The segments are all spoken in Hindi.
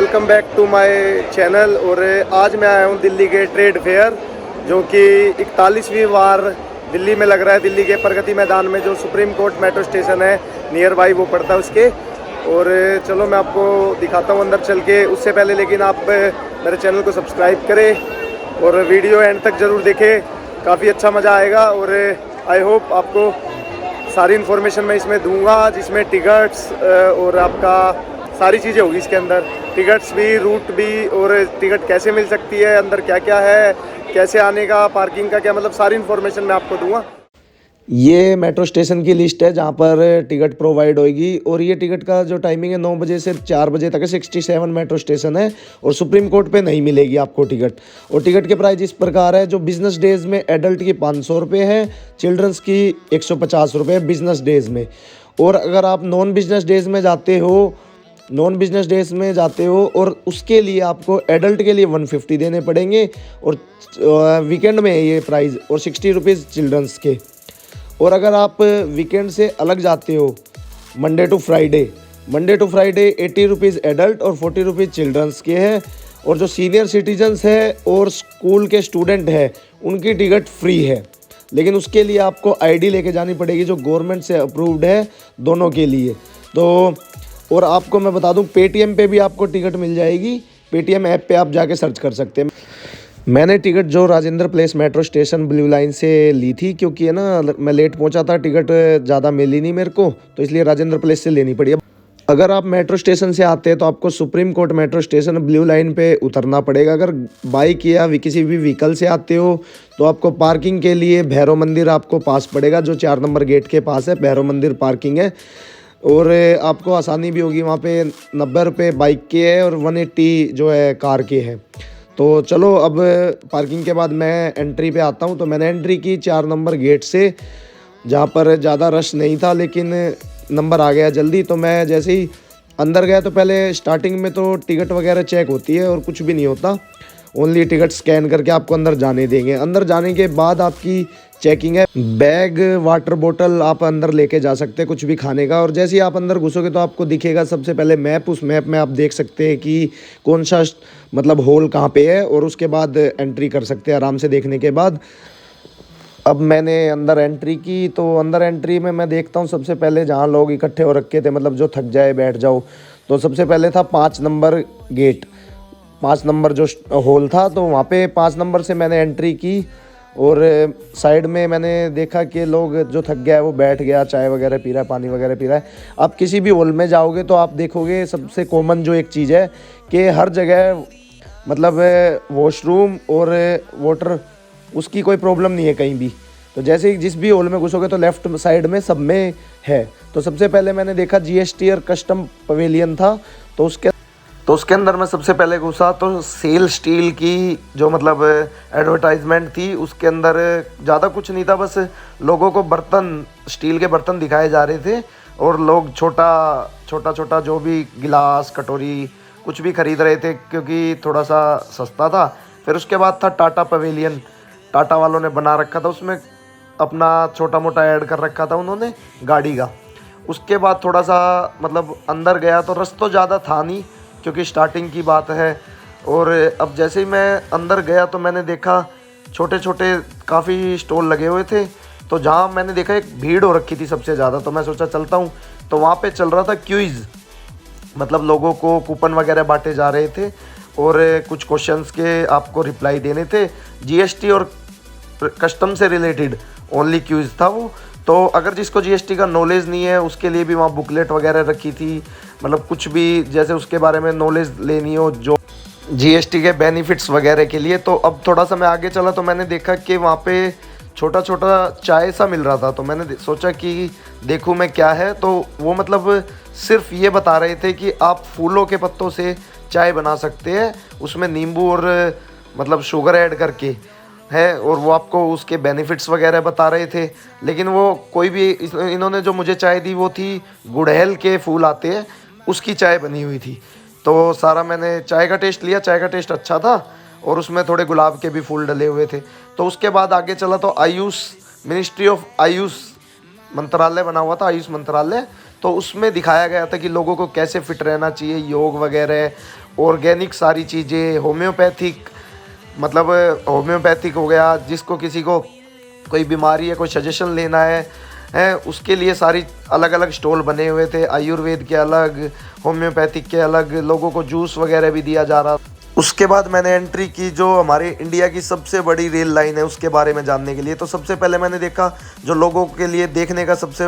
Welcome back to my channel. और आज मैं आया हूँ दिल्ली के ट्रेड फेयर, जो कि 41वीं बार दिल्ली में लग रहा है। दिल्ली के प्रगति मैदान में जो सुप्रीम कोर्ट मेट्रो स्टेशन है नियर बाई वो पड़ता है उसके। और चलो मैं आपको दिखाता हूँ अंदर चल के। उससे पहले लेकिन आप मेरे चैनल को सब्सक्राइब करें और वीडियो एंड तक ज़रूर देखें, काफ़ी अच्छा मज़ा आएगा। और आई होप आपको सारी इन्फॉर्मेशन मैं इसमें दूंगा, जिसमें टिकट्स और आपका सारी चीज़ें होगी इसके अंदर। टिकट्स भी, रूट भी, और टिकट कैसे मिल सकती है, अंदर क्या क्या है, कैसे आने का, पार्किंग का क्या, मतलब सारी इन्फॉर्मेशन मैं आपको दूंगा। ये मेट्रो स्टेशन की लिस्ट है जहाँ पर टिकट प्रोवाइड होगी। और ये टिकट का जो टाइमिंग है 9 बजे से 4 बजे तक है। 67 मेट्रो स्टेशन है और सुप्रीम कोर्ट पे नहीं मिलेगी आपको टिकट। और टिकट के प्राइस इस प्रकार है, जो बिजनेस डेज में एडल्ट की 500 रुपये है, चिल्ड्रंस की 150 रुपये बिजनेस डेज में। और अगर आप नॉन बिजनेस डेज में जाते हो और उसके लिए आपको एडल्ट के लिए 150 देने पड़ेंगे। और वीकेंड में है ये प्राइस, और 60 रुपीज़ चिल्ड्रंस के। और अगर आप वीकेंड से अलग जाते हो, Monday to Friday 80 rupees adult और 40 रुपीज़ चिल्ड्रंस के हैं। और जो सीनियर सिटीजन्स है और स्कूल के स्टूडेंट है उनकी टिकट फ्री है, लेकिन उसके लिए आपको आईडी लेके जानी पड़ेगी जो गवर्नमेंट से अप्रूव्ड है दोनों के लिए। तो और आपको मैं बता दूं, पेटीएम पे भी आपको टिकट मिल जाएगी। पेटीएम ऐप पे आप जाके सर्च कर सकते हैं। मैंने टिकट जो Rajendra place metro station blue line से ली थी, क्योंकि है ना मैं लेट पहुंचा था, टिकट ज़्यादा मिली नहीं मेरे को, तो इसलिए राजेंद्र प्लेस से लेनी पड़ी। अगर आप मेट्रो स्टेशन से आते हैं तो आपको supreme court metro station blue line पे उतरना पड़ेगा। अगर बाइक या किसी भी व्हीकल से आते हो तो आपको पार्किंग के लिए भैरव मंदिर आपको पास पड़ेगा, जो 4 नंबर गेट के पास है भैरव मंदिर पार्किंग है। और आपको आसानी भी होगी, वहाँ पे 90 रुपये बाइक के है और 180 जो है कार के है। तो चलो अब पार्किंग के बाद मैं एंट्री पे आता हूँ। तो मैंने एंट्री की 4 नंबर गेट से, जहाँ पर ज़्यादा रश नहीं था, लेकिन नंबर आ गया जल्दी। तो मैं जैसे ही अंदर गया तो पहले स्टार्टिंग में तो टिकट वगैरह चेक होती है और कुछ भी नहीं होता, ओनली टिकट स्कैन करके आपको अंदर जाने देंगे। अंदर जाने के बाद आपकी चेकिंग है। बैग, वाटर बोतल आप अंदर लेके जा सकते हैं, कुछ भी खाने का। और जैसे ही आप अंदर घुसोगे तो आपको दिखेगा सबसे पहले मैप। उस मैप में आप देख सकते हैं कि कौन सा मतलब हॉल कहाँ पे है, और उसके बाद एंट्री कर सकते हैं आराम से देखने के बाद। अब मैंने अंदर एंट्री की, तो अंदर एंट्री में मैं देखता हूँ सबसे पहले जहाँ लोग इकट्ठे हो रखे थे, मतलब जो थक जाए बैठ जाओ, तो सबसे पहले था 5 नंबर गेट, 5 नंबर जो हॉल था। तो वहाँ पे 5 नंबर से मैंने एंट्री की और साइड में मैंने देखा कि लोग जो थक गया है वो बैठ गया, चाय वगैरह पी रहा है, पानी वगैरह पी रहा है। आप किसी भी हॉल में जाओगे तो आप देखोगे सबसे कॉमन जो एक चीज़ है कि हर जगह मतलब वॉशरूम और वाटर, उसकी कोई प्रॉब्लम नहीं है कहीं भी। तो जैसे ही जिस भी हॉल में घुसोगे तो लेफ्ट साइड में सब में है। तो सबसे पहले मैंने देखा जीएसटी और कस्टम पवेलियन था, तो उसके अंदर मैं सबसे पहले घुसा तो सेल स्टील की जो मतलब एडवर्टाइजमेंट थी, उसके अंदर ज़्यादा कुछ नहीं था, बस लोगों को बर्तन, स्टील के बर्तन दिखाए जा रहे थे और लोग छोटा जो भी गिलास, कटोरी कुछ भी खरीद रहे थे, क्योंकि थोड़ा सा सस्ता था। फिर उसके बाद था टाटा पवेलियन, टाटा वालों ने बना रखा था, उसमें अपना छोटा मोटा ऐड कर रखा था उन्होंने गाड़ी का। उसके बाद थोड़ा सा मतलब अंदर गया तो रश तो ज़्यादा था नहीं, क्योंकि स्टार्टिंग की बात है। और अब जैसे ही मैं अंदर गया तो मैंने देखा छोटे छोटे काफ़ी स्टॉल लगे हुए थे। तो जहाँ मैंने देखा एक भीड़ हो रखी थी सबसे ज़्यादा, तो मैं सोचा चलता हूँ। तो वहाँ पे चल रहा था क्विज़, मतलब लोगों को कूपन वगैरह बांटे जा रहे थे और कुछ क्वेश्चंस के आपको रिप्लाई देने थे। जीएसटी और कस्टम से रिलेटेड ओनली क्विज़ था वो। तो अगर जिसको जीएसटी का नॉलेज नहीं है उसके लिए भी वहाँ बुकलेट वगैरह रखी थी, मतलब कुछ भी जैसे उसके बारे में नॉलेज लेनी हो जो जीएसटी के बेनिफिट्स वगैरह के लिए। तो अब थोड़ा सा मैं आगे चला तो मैंने देखा कि वहाँ पे छोटा छोटा चाय सा मिल रहा था। तो मैंने सोचा कि देखूँ मैं क्या है। तो वो मतलब सिर्फ ये बता रहे थे कि आप फूलों के पत्तों से चाय बना सकते हैं, उसमें नींबू और मतलब शुगर ऐड करके है, और वो आपको उसके बेनिफिट्स वगैरह बता रहे थे। लेकिन वो कोई भी इन्होंने जो मुझे चाय दी वो थी गुड़हल के फूल आते हैं उसकी चाय बनी हुई थी। तो सारा मैंने चाय का टेस्ट लिया, चाय का टेस्ट अच्छा था और उसमें थोड़े गुलाब के भी फूल डले हुए थे। तो उसके बाद आगे चला तो आयुष, मिनिस्ट्री ऑफ आयुष मंत्रालय बना हुआ था, आयुष मंत्रालय। तो उसमें दिखाया गया था कि लोगों को कैसे फिट रहना चाहिए, योग वगैरह, ऑर्गेनिक सारी चीज़ें, होम्योपैथिक, मतलब होम्योपैथिक हो गया, जिसको किसी को कोई बीमारी है, कोई सजेशन लेना है उसके लिए सारी अलग अलग स्टॉल बने हुए थे। आयुर्वेद के अलग, होम्योपैथिक के अलग, लोगों को जूस वगैरह भी दिया जा रहा। उसके बाद मैंने एंट्री की जो हमारे इंडिया की सबसे बड़ी रेल लाइन है उसके बारे में जानने के लिए। तो सबसे पहले मैंने देखा जो लोगों के लिए देखने का सबसे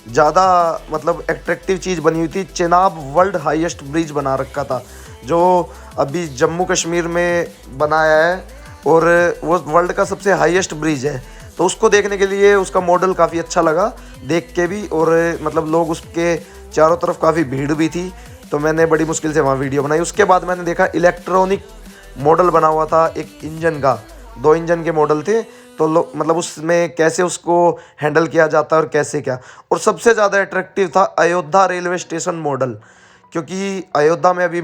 ज़्यादा मतलब एट्रैक्टिव चीज़ बनी हुई थी, चेनाब वर्ल्ड हाईएस्ट ब्रिज बना रखा था, जो अभी जम्मू कश्मीर में बनाया है और वो वर्ल्ड का सबसे हाईएस्ट ब्रिज है। तो उसको देखने के लिए उसका मॉडल काफ़ी अच्छा लगा देख के भी, और मतलब लोग उसके चारों तरफ काफ़ी भीड़ भी थी, तो मैंने बड़ी मुश्किल से वहाँ वीडियो बनाई। उसके बाद मैंने देखा इलेक्ट्रॉनिक मॉडल बना हुआ था एक इंजन का, 2 इंजन के मॉडल थे, तो लोग मतलब उसमें कैसे उसको हैंडल किया जाता है और कैसे क्या। और सबसे ज़्यादा अट्रैक्टिव था अयोध्या रेलवे स्टेशन मॉडल, क्योंकि अयोध्या में अभी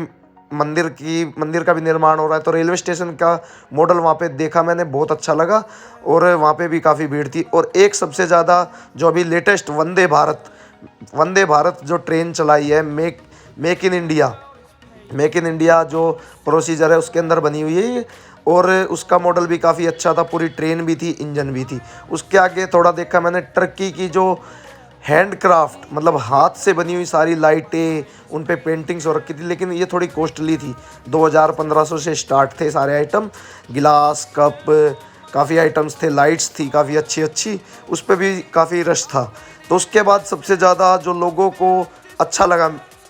मंदिर का भी निर्माण हो रहा है, तो रेलवे स्टेशन का मॉडल वहाँ पे देखा मैंने, बहुत अच्छा लगा, और वहाँ पे भी काफ़ी भीड़ थी। और एक सबसे ज़्यादा जो अभी लेटेस्ट वंदे भारत जो ट्रेन चलाई है, मेक इन इंडिया जो प्रोसीजर है उसके अंदर बनी हुई है ये, और उसका मॉडल भी काफ़ी अच्छा था, पूरी ट्रेन भी थी, इंजन भी थी। उसके आगे थोड़ा देखा मैंने टर्की की जो हैंडक्राफ्ट, मतलब हाथ से बनी हुई सारी लाइटें, उन पे पेंटिंग्स हो रखी थी, लेकिन ये थोड़ी कॉस्टली थी। 2000-1500 से स्टार्ट थे सारे आइटम, गिलास, कप, काफ़ी आइटम्स थे, लाइट्स थी काफ़ी अच्छी अच्छी, उस पर भी काफ़ी रश था। तो उसके बाद सबसे ज़्यादा जो लोगों को अच्छा लगा,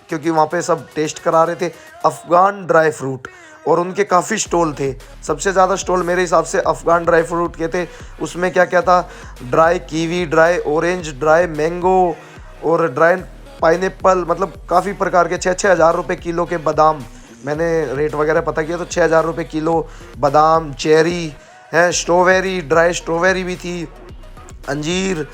क्योंकि वहाँ पे सब टेस्ट करा रहे थे, अफ़गान ड्राई फ्रूट, और उनके काफ़ी स्टॉल थे। सबसे ज़्यादा स्टॉल मेरे हिसाब से अफ़गान ड्राई फ्रूट के थे। उसमें क्या क्या था, dry kiwi, dry orange, dry mango और ड्राई पाइनएप्पल, मतलब काफ़ी प्रकार के। 6-6 हज़ार रुपये किलो के बादाम, मैंने रेट वगैरह पता किया तो 6 हज़ार रुपये किलो बादाम, चेरी है, स्ट्रॉबेरी, ड्राई स्ट्रॉबेरी भी थी, अंजीर,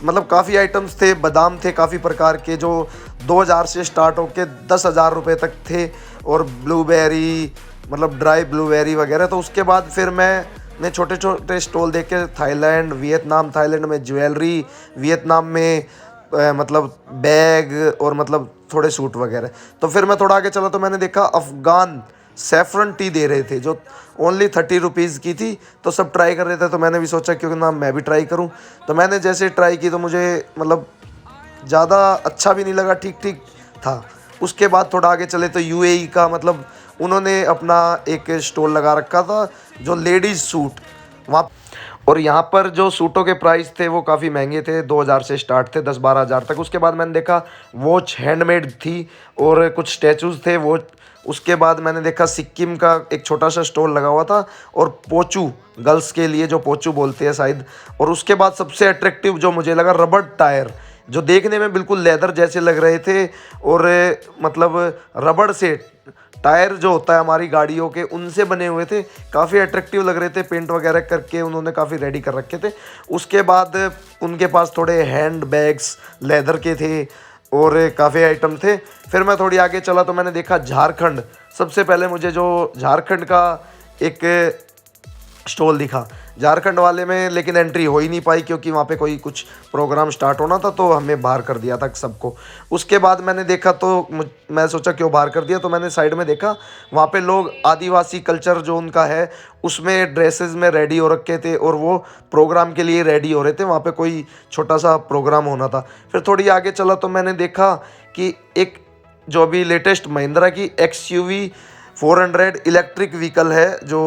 मतलब काफ़ी आइटम्स थे, बादाम थे काफ़ी प्रकार के, जो 2000 से स्टार्ट होकर 10,000 रुपये तक थे, और ब्लूबेरी, मतलब ड्राई ब्लूबेरी वगैरह। तो उसके बाद फिर मैंने छोटे छोटे स्टॉल देखे, थाईलैंड, वियतनाम, थाईलैंड में ज्वेलरी, वियतनाम में मतलब बैग, और मतलब थोड़े सूट वगैरह। तो फिर मैं थोड़ा आगे चला तो मैंने देखा अफ़गान सैफ़रन टी दे रहे थे, जो ओनली 30 रुपीज़ की थी। तो सब ट्राई कर रहे थे, तो मैंने भी सोचा क्यों ना मैं भी ट्राई करूं। तो मैंने जैसे ट्राई की तो मुझे मतलब ज़्यादा अच्छा भी नहीं लगा, ठीक ठीक था। उसके बाद थोड़ा आगे चले तो यूएई का, मतलब उन्होंने अपना एक स्टॉल लगा रखा था जो लेडीज़ सूट वहाँ, और यहाँ पर जो सूटों के प्राइस थे वो काफ़ी महंगे थे, 2000 से स्टार्ट थे 10-12 हज़ार तक। उसके बाद मैंने देखा वॉच हैंडमेड थी और कुछ स्टैचूज़ थे वो। उसके बाद मैंने देखा सिक्किम का एक छोटा सा स्टॉल लगा हुआ था, और पोचू, गर्ल्स के लिए जो पोचू बोलते हैं शायद। और उसके बाद सबसे अट्रैक्टिव जो मुझे लगा, रबड़ टायर, जो देखने में बिल्कुल लेदर जैसे लग रहे थे, और मतलब रबड़ से टायर जो होता है हमारी गाड़ियों के, उनसे बने हुए थे, काफ़ी अट्रैक्टिव लग रहे थे, पेंट वगैरह करके उन्होंने काफ़ी रेडी कर रखे थे। उसके बाद उनके पास थोड़े हैंड बैग्स लेदर के थे और काफ़ी आइटम थे। फिर मैं थोड़ी आगे चला तो मैंने देखा झारखंड। सबसे पहले मुझे जो झारखंड का एक स्टॉल दिखा, झारखंड वाले में लेकिन एंट्री हो ही नहीं पाई, क्योंकि वहाँ पे कोई कुछ प्रोग्राम स्टार्ट होना था, तो हमें बाहर कर दिया था सबको। उसके बाद मैंने देखा तो मैं सोचा क्यों बाहर कर दिया, तो मैंने साइड में देखा वहाँ पे लोग आदिवासी कल्चर जो उनका है उसमें ड्रेसेस में रेडी हो रखे थे, और वो प्रोग्राम के लिए रेडी हो रहे थे, वहाँ पे कोई छोटा सा प्रोग्राम होना था। फिर थोड़ी आगे चला तो मैंने देखा कि एक जो अभी लेटेस्ट महिंद्रा की XUV 400 इलेक्ट्रिक व्हीकल है जो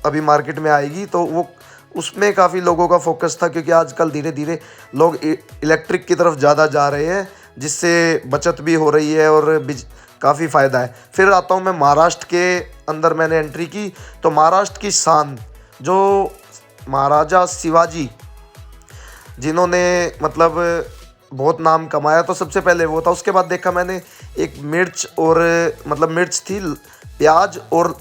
अभी मार्केट में आएगी, तो वो उसमें काफ़ी लोगों का फोकस था, क्योंकि आजकल धीरे धीरे लोग इलेक्ट्रिक की तरफ ज़्यादा जा रहे हैं, जिससे बचत भी हो रही है और काफ़ी फ़ायदा है। फिर आता हूँ मैं महाराष्ट्र के अंदर, मैंने एंट्री की तो महाराष्ट्र की शान जो महाराजा शिवाजी, जिन्होंने मतलब बहुत नाम कमाया, तो सबसे पहले वो था। उसके बाद देखा मैंने एक मिर्च, और मतलब मिर्च थी, प्याज और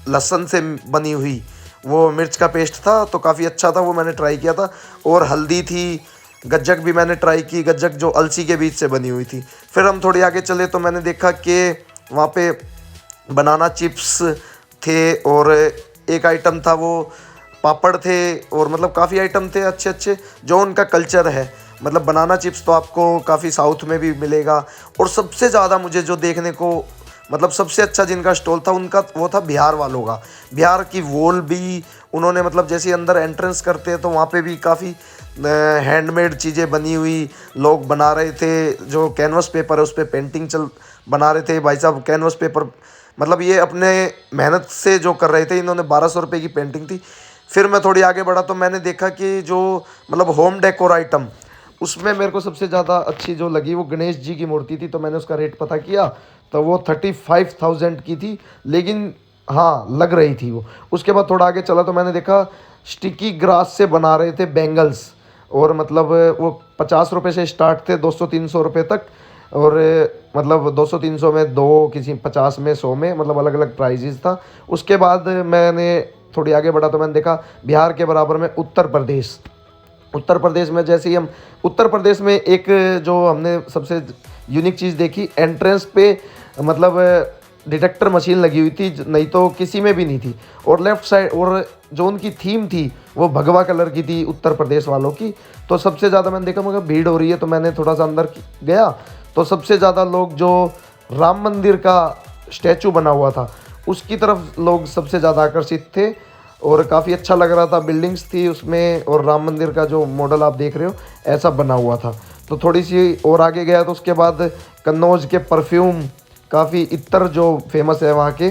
लहसुन से बनी हुई, वो मिर्च का पेस्ट था, तो काफ़ी अच्छा था, वो मैंने ट्राई किया था। और हल्दी थी, गज्जक भी मैंने ट्राई की, गज्जक जो अलसी के बीज से बनी हुई थी। फिर हम थोड़ी आगे चले तो मैंने देखा कि वहाँ पे बनाना चिप्स थे, और एक आइटम था वो पापड़ थे, और मतलब काफ़ी आइटम थे अच्छे अच्छे जो उनका कल्चर है। मतलब बनाना चिप्स तो आपको काफ़ी साउथ में भी मिलेगा। और सबसे ज़्यादा मुझे जो देखने को मतलब सबसे अच्छा जिनका स्टॉल था उनका वो था बिहार वालों का। बिहार की वॉल भी उन्होंने मतलब जैसे अंदर एंट्रेंस करते हैं तो वहाँ पे भी काफ़ी हैंडमेड चीज़ें बनी हुई लोग बना रहे थे। जो कैनवस पेपर है उस पर पेंटिंग बना रहे थे भाई साहब। कैनवस पेपर मतलब ये अपने मेहनत से जो कर रहे थे। इन्होंने 1200 रुपये की पेंटिंग थी। फिर मैं थोड़ी आगे बढ़ा तो मैंने देखा कि जो मतलब होम डेकोर आइटम, उसमें मेरे को सबसे ज़्यादा अच्छी जो लगी वो गणेश जी की मूर्ति थी। तो मैंने उसका रेट पता किया तो वो 35,000 की थी, लेकिन हाँ लग रही थी वो। उसके बाद थोड़ा आगे चला तो मैंने देखा स्टिकी ग्रास से बना रहे थे बैंगल्स, और मतलब वो 50 रुपये से स्टार्ट थे 200-300 रुपये तक। और मतलब 200-300 में दो, किसी 50 में 100 में, मतलब अलग अलग प्राइजेस था। उसके बाद मैंने थोड़ी आगे बढ़ा तो मैंने देखा बिहार के बराबर में उत्तर प्रदेश। उत्तर प्रदेश में जैसे ही हम उत्तर प्रदेश में एक जो हमने सबसे यूनिक चीज़ देखी, एंट्रेंस पे मतलब डिटेक्टर मशीन लगी हुई थी, नहीं तो किसी में भी नहीं थी। और लेफ़्ट साइड, और जो उनकी थीम थी वो भगवा कलर की थी उत्तर प्रदेश वालों की। तो सबसे ज़्यादा मैंने देखा, मगर भीड़ हो रही है तो मैंने थोड़ा सा अंदर गया तो सबसे ज़्यादा लोग जो राम मंदिर का स्टैचू बना हुआ था उसकी तरफ लोग सबसे ज़्यादा आकर्षित थे। और काफ़ी अच्छा लग रहा था, बिल्डिंग्स थी उसमें, और राम मंदिर का जो मॉडल आप देख रहे हो ऐसा बना हुआ था। तो थोड़ी सी और आगे गया तो उसके बाद कन्नौज के परफ्यूम, काफ़ी इत्र जो फेमस है वहाँ के,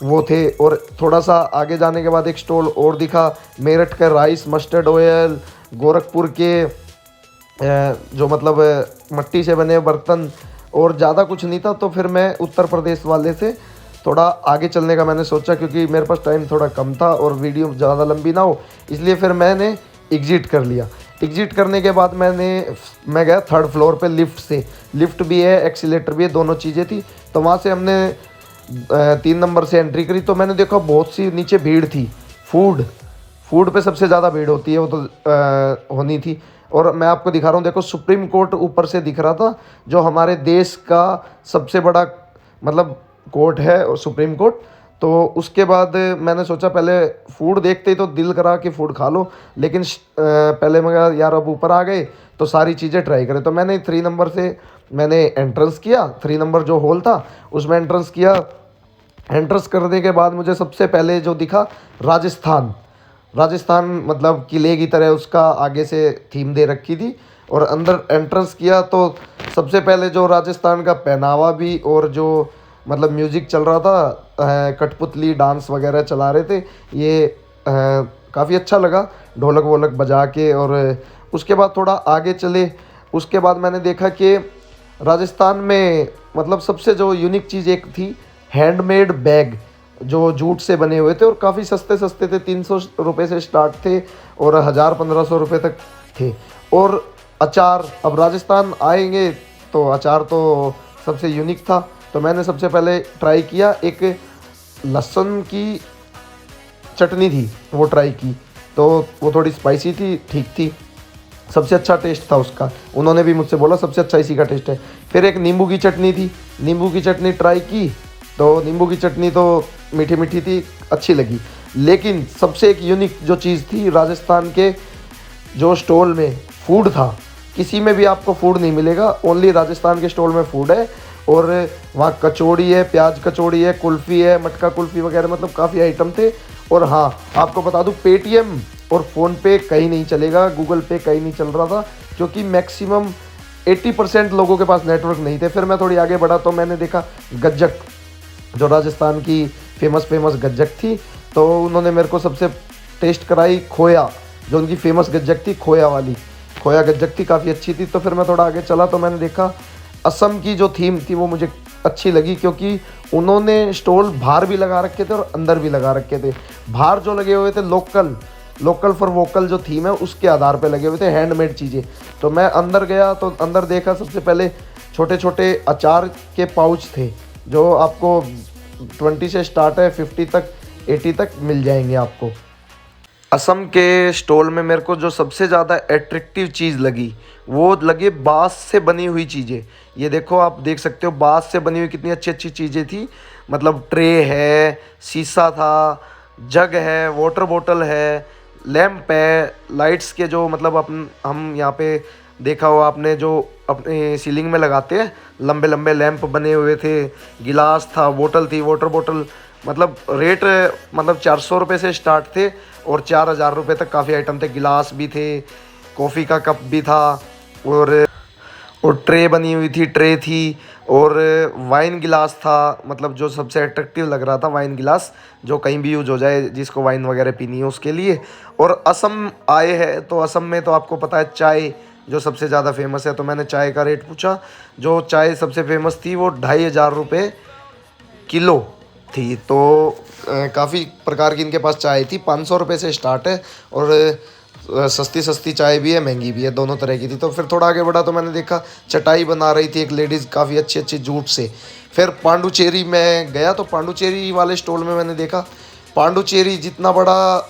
वो थे। और थोड़ा सा आगे जाने के बाद एक स्टॉल और दिखा, मेरठ का राइस मस्टर्ड ऑयल, गोरखपुर के जो मतलब मिट्टी से बने बर्तन, और ज़्यादा कुछ नहीं था। तो फिर मैं उत्तर प्रदेश वाले से थोड़ा आगे चलने का मैंने सोचा, क्योंकि मेरे पास टाइम थोड़ा कम था और वीडियो ज़्यादा लंबी ना हो, इसलिए फिर मैंने एग्ज़िट कर लिया। एग्ज़िट करने के बाद मैं गया 3rd फ्लोर पे लिफ्ट से। लिफ्ट भी है, एक्सीलेटर भी है, दोनों चीज़ें थी। तो वहाँ से हमने 3 नंबर से एंट्री करी तो मैंने देखा बहुत सी नीचे भीड़ थी। फूड पे सबसे ज़्यादा भीड़ होती है, वो तो होनी थी। और मैं आपको दिखा रहा हूँ, देखो सुप्रीम कोर्ट ऊपर से दिख रहा था, जो हमारे देश का सबसे बड़ा मतलब कोर्ट है, और सुप्रीम कोर्ट। तो उसके बाद मैंने सोचा पहले फूड देखते ही तो दिल करा कि फूड खा लो, लेकिन पहले मैं कहा यार अब ऊपर आ गए तो सारी चीज़ें ट्राई करें। तो मैंने 3 नंबर से मैंने एंट्रेंस किया, 3 नंबर जो हॉल था उसमें एंट्रेंस किया। एंट्रेंस करने के बाद मुझे सबसे पहले जो दिखा राजस्थान मतलब किले की तरह उसका आगे से थीम दे रखी थी। और अंदर एंट्रेंस किया तो सबसे पहले जो राजस्थान का पहनावा भी, और जो मतलब म्यूज़िक चल रहा था, कठपुतली डांस वगैरह चला रहे थे, ये काफ़ी अच्छा लगा ढोलक वोलक बजा के। और उसके बाद थोड़ा आगे चले, उसके बाद मैंने देखा कि राजस्थान में मतलब सबसे जो यूनिक चीज़ एक थी, हैंडमेड बैग जो जूट से बने हुए थे, और काफ़ी सस्ते सस्ते थे, 300 रुपये से स्टार्ट थे और 1000-1500 रुपये तक थे। और अचार, अब राजस्थान आएंगे तो अचार तो सबसे यूनिक था। तो मैंने सबसे पहले ट्राई किया, एक लहसुन की चटनी थी वो ट्राई की, तो वो थोड़ी स्पाइसी थी, ठीक थी, सबसे अच्छा टेस्ट था उसका। उन्होंने भी मुझसे बोला सबसे अच्छा इसी का टेस्ट है। फिर एक नींबू की चटनी थी, नींबू की चटनी ट्राई की, तो नींबू की चटनी तो मीठी मीठी थी, अच्छी लगी। लेकिन सबसे एक यूनिक जो चीज़ थी, राजस्थान के जो स्टॉल में फूड था, किसी में भी आपको फूड नहीं मिलेगा, ओनली राजस्थान के स्टॉल में फूड है। और वहाँ कचौड़ी है, प्याज कचौड़ी है, कुल्फ़ी है, मटका कुल्फ़ी वगैरह, मतलब काफ़ी आइटम थे। और हाँ आपको बता दूँ, पेटीएम और फ़ोनपे कहीं नहीं चलेगा, गूगल पे कहीं नहीं चल रहा था, क्योंकि मैक्सिमम 80% लोगों के पास नेटवर्क नहीं थे। फिर मैं थोड़ी आगे बढ़ा तो मैंने देखा गज्जक, जो राजस्थान की फेमस गज्जक थी, तो उन्होंने मेरे को सबसे टेस्ट कराई खोया, जो उनकी फेमस गज्जक थी, खोया गज्जक थी, काफ़ी अच्छी थी। तो फिर मैं थोड़ा आगे चला तो मैंने देखा असम की जो थीम थी वो मुझे अच्छी लगी, क्योंकि उन्होंने स्टॉल बाहर भी लगा रखे थे और अंदर भी लगा रखे थे। बाहर जो लगे हुए थे लोकल फॉर वोकल जो थीम है उसके आधार पे लगे हुए थे, हैंडमेड चीज़ें। तो मैं अंदर गया तो अंदर देखा सबसे पहले छोटे छोटे अचार के पाउच थे, जो आपको 20 से स्टार्ट है, 50 तक 80 तक मिल जाएंगे आपको। असम के स्टॉल में मेरे को जो सबसे ज़्यादा एट्रैक्टिव चीज़ लगी वो लगी बाँस से बनी हुई चीज़ें। ये देखो, आप देख सकते हो बाँस से बनी हुई कितनी अच्छी अच्छी चीज़ें थी। मतलब ट्रे है, शीशा था, जग है, वाटर बॉटल है, लैंप है, लाइट्स के जो मतलब हम यहाँ पे देखा हो आपने, जो अपने सीलिंग में लगाते हैं, लंबे लंबे लैंप बने हुए थे, गिलास था, बोतल थी, वाटर बोतल। मतलब रेट मतलब 400 रुपये से स्टार्ट थे और 4000 रुपये तक काफ़ी आइटम थे। गिलास भी थे, कॉफ़ी का कप भी था, और ट्रे बनी हुई थी, ट्रे थी, और वाइन गिलास था। मतलब जो सबसे अट्रैक्टिव लग रहा था, वाइन गिलास, जो कहीं भी यूज हो जाए, जिसको वाइन वगैरह पीनी है उसके लिए। और असम आए हैं तो असम में तो आपको पता है चाय जो सबसे ज़्यादा फेमस है, तो मैंने चाय का रेट पूछा। जो चाय सबसे फेमस थी वो 2500 रुपये किलो थी। तो काफ़ी प्रकार की इनके पास चाय थी। 500 रुपये से स्टार्ट है, और सस्ती सस्ती चाय भी है, महंगी भी है, दोनों तरह की थी। तो फिर थोड़ा आगे बढ़ा तो मैंने देखा चटाई बना रही थी एक लेडीज़, काफ़ी अच्छी अच्छी जूट से। फिर पांडुचेरी में गया तो पांडुचेरी वाले स्टॉल में मैंने देखा, पांडुचेरी जितना बड़ा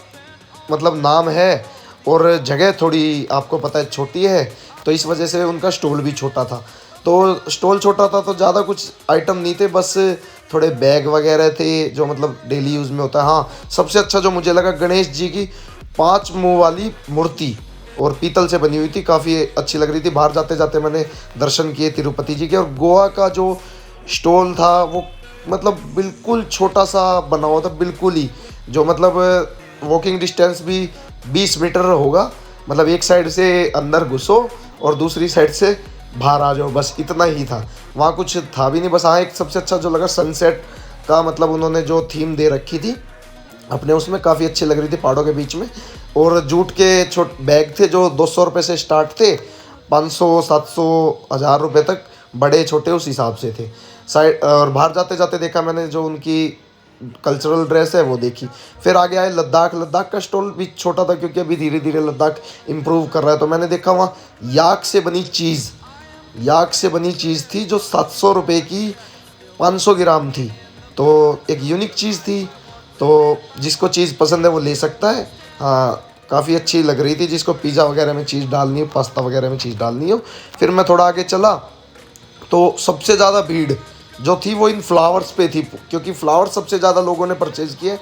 मतलब नाम है, और जगह थोड़ी आपको पता है छोटी है, तो इस वजह से उनका स्टॉल भी छोटा था। तो स्टॉल छोटा था तो ज़्यादा कुछ आइटम नहीं थे, बस थोड़े बैग वगैरह थे जो मतलब डेली यूज़ में होता है। हाँ, सबसे अच्छा जो मुझे लगा, गणेश जी की 5 मुंह वाली मूर्ति, और पीतल से बनी हुई थी, काफ़ी अच्छी लग रही थी। बाहर जाते जाते मैंने दर्शन किए तिरुपति जी के। और गोवा का जो स्टॉल था वो मतलब बिल्कुल छोटा सा बना हुआ था, बिल्कुल ही, जो मतलब वॉकिंग डिस्टेंस भी 20 मीटर होगा। मतलब एक साइड से अंदर घुसो और दूसरी साइड से बाहर आ जाओ, बस इतना ही था। वहाँ कुछ था भी नहीं। बस हाँ, एक सबसे अच्छा जो लगा, सनसेट का मतलब उन्होंने जो थीम दे रखी थी अपने, उसमें काफ़ी अच्छी लग रही थी पहाड़ों के बीच में। और जूट के छोटे बैग थे जो 200 रुपये से स्टार्ट थे, 500, 700, 1000 रुपये तक, बड़े छोटे उस हिसाब से थे। साइड और बाहर जाते जाते देखा मैंने जो उनकी कल्चरल ड्रेस है वो देखी। फिर आगे आए लद्दाख। लद्दाख का स्टॉल भी छोटा था क्योंकि अभी धीरे धीरे लद्दाख इम्प्रूव कर रहा है। तो मैंने देखा वहाँ याक से बनी चीज़, याक से बनी चीज़ थी जो 700 रुपये की 500 ग्राम थी। तो एक यूनिक चीज़ थी, तो जिसको चीज़ पसंद है वो ले सकता है। हाँ, काफ़ी अच्छी लग रही थी, जिसको पिज़्ज़ा वगैरह में चीज़ डालनी हो, पास्ता वगैरह में चीज़ डालनी हो। फिर मैं थोड़ा आगे चला तो सबसे ज़्यादा भीड़ जो थी वो इन फ्लावर्स पे थी, क्योंकि फ्लावर्स सबसे ज़्यादा लोगों ने परचेज़ किए।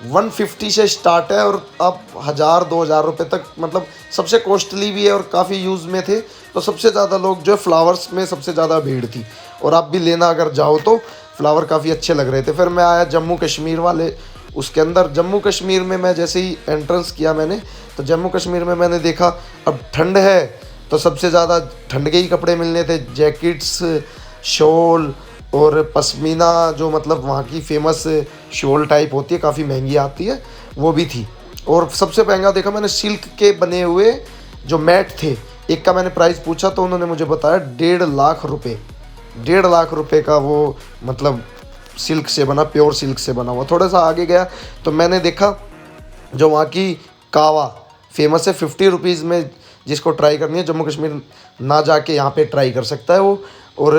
150 से स्टार्ट है और अब 1000-2000 रुपये तक, मतलब सबसे कॉस्टली भी है और काफ़ी यूज़ में थे। तो सबसे ज़्यादा लोग जो है फ्लावर्स में सबसे ज़्यादा भीड़ थी। और आप भी लेना अगर जाओ तो फ्लावर काफ़ी अच्छे लग रहे थे। फिर मैं आया जम्मू कश्मीर वाले उसके अंदर। जम्मू कश्मीर में मैं जैसे ही एंट्रेंस किया मैंने, तो जम्मू कश्मीर में मैंने देखा अब ठंड है तो सबसे ज़्यादा ठंड के ही कपड़े मिलने थे, जैकेट्स, शॉल और पश्मीना, जो मतलब वहाँ की फेमस शॉल टाइप होती है, काफ़ी महंगी आती है, वो भी थी। और सबसे महंगा देखा मैंने सिल्क के बने हुए जो मैट थे। एक का मैंने प्राइस पूछा तो उन्होंने मुझे बताया 1.5 लाख रुपये। 1.5 लाख रुपये का वो मतलब सिल्क से बना, प्योर सिल्क से बना हुआ। थोड़ा सा आगे गया तो मैंने देखा जो वहाँ की कावा फेमस है, 50 रुपीज़ में जिसको ट्राई करनी है जम्मू कश्मीर ना जाके यहाँ पे ट्राई कर सकता है वो। और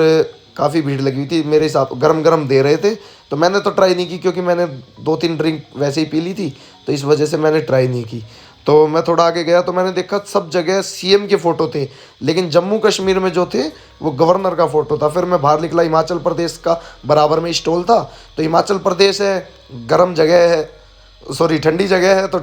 काफ़ी भीड़ लगी हुई थी, मेरे हिसाब गरम गरम दे रहे थे, तो मैंने तो ट्राई नहीं की क्योंकि मैंने 2-3 ड्रिंक वैसे ही पी ली थी, तो इस वजह से मैंने ट्राई नहीं की। तो मैं थोड़ा आगे गया तो मैंने देखा सब जगह सीएम के फ़ोटो थे, लेकिन जम्मू कश्मीर में जो थे वो गवर्नर का फ़ोटो था। फिर मैं बाहर निकला, हिमाचल प्रदेश का बराबर में स्टॉल था। तो हिमाचल प्रदेश है, गर्म जगह है, सॉरी ठंडी जगह है, तो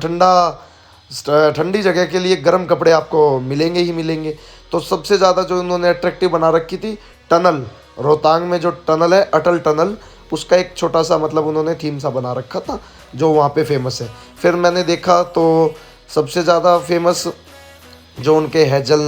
ठंडी जगह के लिए गर्म कपड़े आपको मिलेंगे ही मिलेंगे। तो सबसे ज़्यादा जो उन्होंने अट्रैक्टिव बना रखी थी, टनल, रोहतांग में जो टनल है, अटल टनल, उसका एक छोटा सा मतलब उन्होंने थीम सा बना रखा था जो वहाँ पे फेमस है। फिर मैंने देखा तो सबसे ज़्यादा फेमस जो उनके हेजल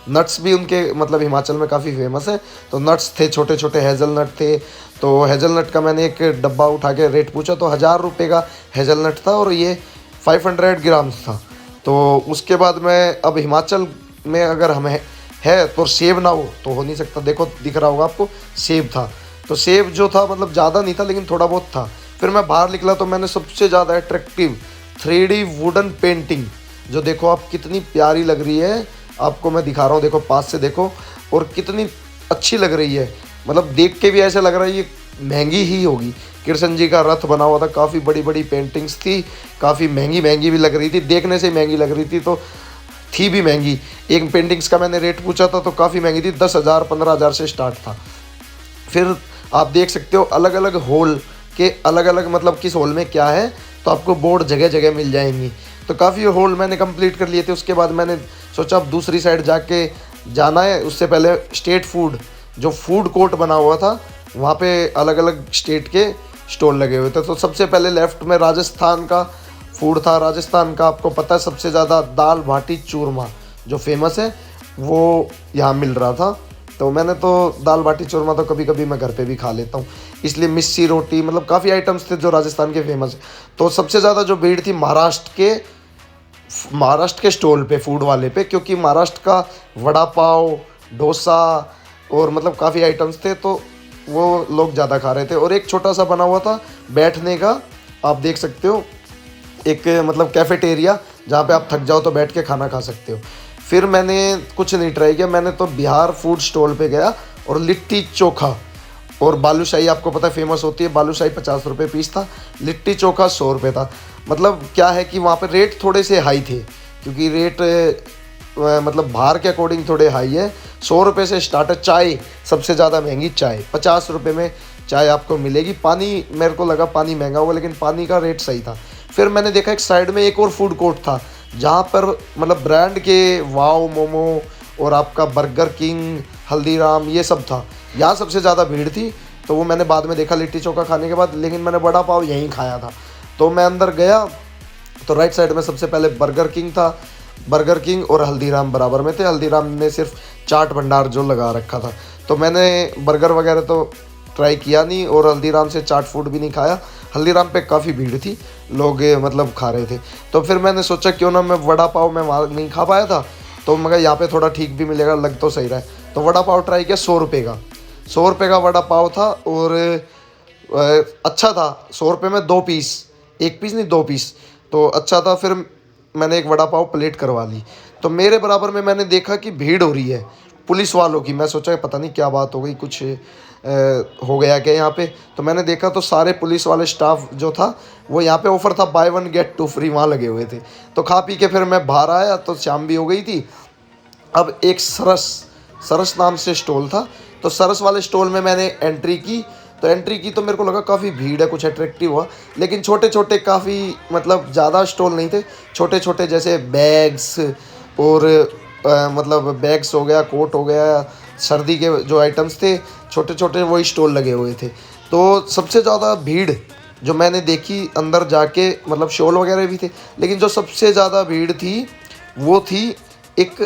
नट्स भी उनके मतलब हिमाचल में काफ़ी फेमस है। तो नट्स थे, छोटे छोटे हेजल नट थे। तो हेजल नट का मैंने एक डब्बा उठा के रेट पूछा तो 1000 रुपये का हेजल नट था और ये 500 ग्राम्स था। तो उसके बाद मैं अब हिमाचल में अगर हमें है तो सेब ना हो नहीं सकता। देखो दिख रहा होगा आपको, सेब था। तो सेब जो था मतलब ज़्यादा नहीं था लेकिन थोड़ा बहुत था। फिर मैं बाहर निकला तो मैंने सबसे ज़्यादा अट्रैक्टिव 3D वुडन पेंटिंग, जो देखो आप कितनी प्यारी लग रही है, आपको मैं दिखा रहा हूँ, देखो पास से देखो, और कितनी अच्छी लग रही है। मतलब देख के भी ऐसा लग रहा है ये महंगी ही होगी। कृष्ण जी का रथ बना हुआ था, काफ़ी बड़ी बड़ी पेंटिंग्स थी, काफ़ी महंगी भी लग रही थी, देखने से महंगी लग रही थी तो थी भी महंगी। एक पेंटिंग्स का मैंने रेट पूछा था तो काफ़ी महंगी थी, 10,000 15,000 से स्टार्ट था। फिर आप देख सकते हो अलग अलग हॉल के अलग अलग मतलब किस हॉल में क्या है, तो आपको बोर्ड जगह जगह मिल जाएंगी। तो काफ़ी हॉल मैंने कंप्लीट कर लिए थे। उसके बाद मैंने सोचा अब दूसरी साइड जाके जाना है उससे पहले स्टेट फूड जो फूड कोर्ट बना हुआ था, वहाँ पे अलग अलग स्टेट के स्टॉल लगे हुए थे। तो सबसे पहले लेफ्ट में राजस्थान का फूड था। राजस्थान का आपको पता है सबसे ज़्यादा दाल बाटी चूरमा जो फेमस है वो यहाँ मिल रहा था। तो मैंने तो दाल बाटी चूरमा तो कभी कभी मैं घर पे भी खा लेता हूँ, इसलिए मिस्सी रोटी मतलब काफ़ी आइटम्स थे जो राजस्थान के फेमस है। तो सबसे ज़्यादा जो भीड़ थी महाराष्ट्र के स्टॉल पे, फूड वाले पे, क्योंकि महाराष्ट्र का वड़ा पाव, डोसा और मतलब काफ़ी आइटम्स थे तो वो लोग ज़्यादा खा रहे थे। और एक छोटा सा बना हुआ था बैठने का, आप देख सकते हो, एक मतलब कैफेटेरिया जहाँ पे आप थक जाओ तो बैठ के खाना खा सकते हो। फिर मैंने कुछ नहीं ट्राई किया, मैंने तो बिहार फूड स्टॉल पे गया और लिट्टी चोखा और बालूशाही, आपको पता है फेमस होती है, बालूशाही 50 रुपये पीस था, लिट्टी चोखा 100 रुपये था। मतलब क्या है कि वहाँ पे रेट थोड़े से हाई थे, क्योंकि रेट मतलब बाहर के अकॉर्डिंग थोड़े हाई है। 100 रुपये से स्टार्ट है। चाय सबसे ज़्यादा महंगी, चाय 50 रुपये में चाय आपको मिलेगी। पानी मेरे को लगा पानी महंगा होगा, लेकिन पानी का रेट सही था। फिर मैंने देखा एक साइड में एक और फूड कोर्ट था जहाँ पर मतलब ब्रांड के वाव मोमो और आपका बर्गर किंग, हल्दीराम, ये सब था। यहाँ सबसे ज़्यादा भीड़ थी, तो वो मैंने बाद में देखा लिट्टी चोखा खाने के बाद, लेकिन मैंने वड़ा पाव यहीं खाया था। तो मैं अंदर गया तो राइट साइड में सबसे पहले बर्गर किंग था। बर्गर किंग और हल्दीराम बराबर में थे। हल्दीराम ने सिर्फ चाट भंडार जो लगा रखा था, तो मैंने बर्गर वगैरह तो ट्राई किया नहीं और हल्दीराम से चाट फूड भी नहीं खाया। हल्दीराम पे काफ़ी भीड़ थी, लोग मतलब खा रहे थे। तो फिर मैंने सोचा क्यों ना मैं वड़ा पाव में वहाँ नहीं खा पाया था, तो मगर यहाँ पे थोड़ा ठीक भी मिलेगा, लग तो सही रहा है। तो वड़ा पाव ट्राई किया, 100 रुपये का। 100 रुपये का वड़ा पाव था और अच्छा था। 100 रुपये में 2 पीस, 1 पीस नहीं 2 पीस, तो अच्छा था। फिर मैंने एक वड़ा पाव प्लेट करवा ली। तो मेरे बराबर में मैंने देखा कि भीड़ हो रही है पुलिस वालों की। मैं सोचा पता नहीं क्या बात हो गई, कुछ हो गया क्या यहाँ पे। तो मैंने देखा तो सारे पुलिस वाले स्टाफ जो था वो यहाँ पे ऑफ़र था बाय 1 गेट 2 फ्री, वहाँ लगे हुए थे। तो खा पी के फिर मैं बाहर आया तो शाम भी हो गई थी। अब एक सरस नाम से स्टॉल था, तो सरस वाले स्टॉल में मैंने एंट्री की। तो मेरे को लगा काफ़ी भीड़ है, कुछ अट्रैक्टिव हुआ, लेकिन छोटे छोटे काफ़ी मतलब ज़्यादा स्टॉल नहीं थे, छोटे छोटे जैसे बैग्स और मतलब बैग्स हो गया, कोट हो गया, सर्दी के जो आइटम्स थे छोटे छोटे, वही स्टॉल लगे हुए थे। तो सबसे ज़्यादा भीड़ जो मैंने देखी अंदर जाके, मतलब शॉल वगैरह भी थे, लेकिन जो सबसे ज़्यादा भीड़ थी वो थी एक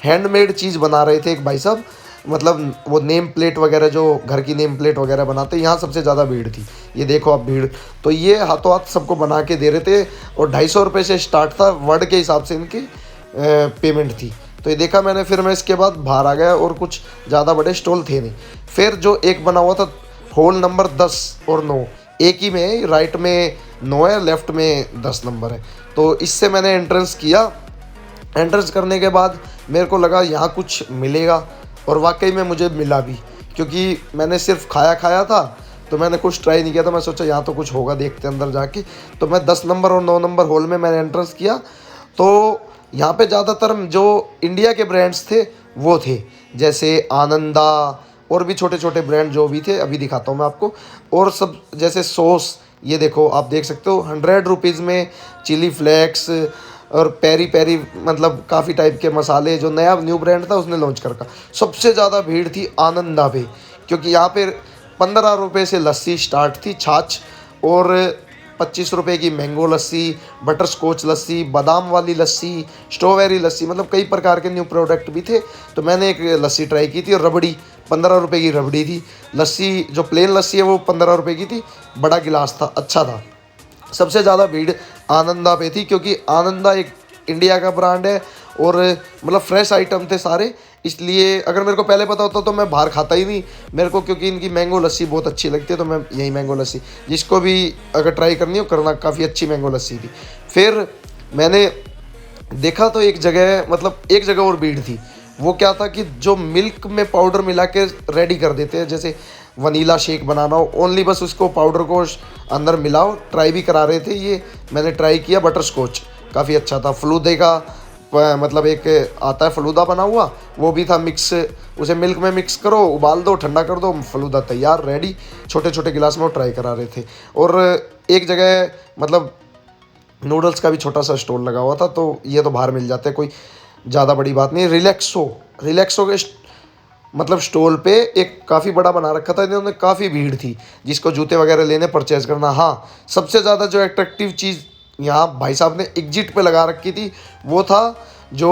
हैंडमेड चीज़ बना रहे थे एक भाई साहब, मतलब वो नेम प्लेट वगैरह जो घर की नेम प्लेट वगैरह बनाते, यहाँ सबसे ज़्यादा भीड़ थी। ये देखो आप भीड़, तो ये हाथों हाथ सबको बना के दे रहे थे और 250 रुपये से स्टार्ट था, वर्ड के हिसाब से इनकी पेमेंट थी। तो ये देखा मैंने, फिर मैं इसके बाद बाहर आ गया और कुछ ज़्यादा बड़े स्टॉल थे नहीं। फिर जो एक बना हुआ था होल नंबर 10 और 9 एक ही में है, राइट में 9 है, लेफ्ट में 10 नंबर है। तो इससे मैंने एंट्रेंस किया। एंट्रेंस करने के बाद मेरे को लगा यहाँ कुछ मिलेगा, और वाकई में मुझे मिला भी, क्योंकि मैंने सिर्फ खाया था, तो मैंने कुछ ट्राई नहीं किया था। मैं सोचा यहाँ तो कुछ होगा, देखते अंदर जाके। तो मैं 10 नंबर और 9 नंबर हॉल में मैंने एंट्रेंस किया। तो यहाँ पे ज़्यादातर जो इंडिया के ब्रांड्स थे वो थे, जैसे आनंदा और भी छोटे छोटे ब्रांड जो भी थे, अभी दिखाता हूँ मैं आपको। और सब जैसे सॉस, ये देखो आप देख सकते हो 100 रुपीज़ में चिली फ्लेक्स और पेरी पेरी, मतलब काफ़ी टाइप के मसाले, जो न्यू ब्रांड था उसने लॉन्च कर। सबसे ज़्यादा भीड़ थी आनंदा पे, क्योंकि यहाँ पे 15 रुपये से लस्सी स्टार्ट थी, छाछ, और 25 रुपये की मैंगो लस्सी, बटर स्कॉच लस्सी, बादाम वाली लस्सी, स्ट्रॉबेरी लस्सी, मतलब कई प्रकार के न्यू प्रोडक्ट भी थे। तो मैंने एक लस्सी ट्राई की थी, और रबड़ी 15 रुपये की रबड़ी थी। लस्सी जो प्लेन लस्सी है वो 15 रुपये की थी, बड़ा गिलास था, अच्छा था। सबसे ज़्यादा भीड़ आनंदा पे थी, क्योंकि आनंदा एक इंडिया का ब्रांड है और मतलब फ्रेश आइटम थे सारे, इसलिए अगर मेरे को पहले पता होता तो मैं बाहर खाता ही नहीं मेरे को, क्योंकि इनकी मैंगो लस्सी बहुत अच्छी लगती है। तो मैं यही मैंगो लस्सी, जिसको भी अगर ट्राई करनी हो करना, काफ़ी अच्छी मैंगो लस्सी थी। फिर मैंने देखा तो एक जगह और भीड़ थी। वो क्या था कि जो मिल्क में पाउडर मिला के रेडी कर देते हैं, जैसे वनीला शेक बनाना हो, ओनली बस उसको पाउडर को अंदर मिलाओ, ट्राई भी करा रहे थे। ये मैंने ट्राई किया, बटर स्कॉच काफ़ी अच्छा था। फलूदे का मतलब एक आता है फलूदा बना हुआ, वो भी था मिक्स, उसे मिल्क में मिक्स करो, उबाल दो, ठंडा कर दो, फलूदा तैयार रेडी। छोटे छोटे गिलास में वो ट्राई करा रहे थे। और एक जगह मतलब नूडल्स का भी छोटा सा स्टॉल लगा हुआ था, तो ये तो बाहर मिल जाते हैं, कोई ज़्यादा बड़ी बात नहीं। रिलैक्सो के मतलब स्टॉल पे एक काफ़ी बड़ा बना रखा था इन्होंने, काफ़ी भीड़ थी जिसको जूते वगैरह लेने परचेज़ करना। हाँ, सबसे ज़्यादा जो अट्रैक्टिव चीज़ यहाँ भाई साहब ने एग्जिट पे लगा रखी थी वो था जो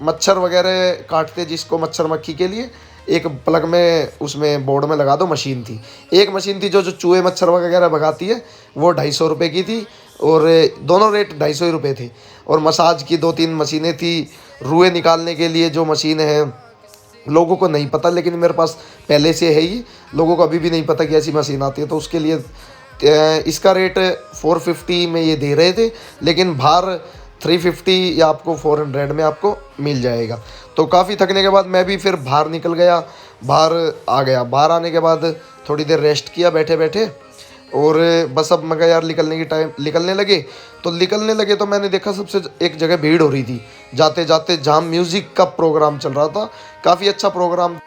मच्छर वगैरह काटते, जिसको मच्छर मक्खी के लिए एक प्लग में उसमें बोर्ड में लगा दो मशीन थी। एक मशीन थी जो जो चूहे मच्छर वगैरह भगाती है, वो 250 रुपये की थी और दोनों रेट 250 ही रुपये थे। और मसाज की 2-3 मशीनें थी। रुएं निकालने के लिए जो मशीन है, लोगों को नहीं पता लेकिन मेरे पास पहले से है ही, लोगों को अभी भी नहीं पता कि ऐसी मशीन आती है, तो उसके लिए इसका रेट 450 में ये दे रहे थे, लेकिन बाहर 350 या आपको 400 में आपको मिल जाएगा। तो काफ़ी थकने के बाद मैं भी फिर बाहर निकल गया, बाहर आ गया। बाहर आने के बाद थोड़ी देर रेस्ट किया बैठे बैठे, और बस अब मैं कहा यार निकलने लगे तो मैंने देखा सबसे एक जगह भीड़ हो रही थी, जाते जाते जहाँ म्यूज़िक का प्रोग्राम चल रहा था, काफ़ी अच्छा programme.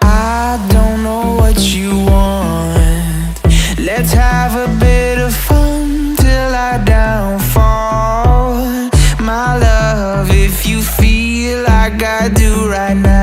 I don't know what you want. Let's have a bit of fun till I downfall. My love, if you feel like I do right now.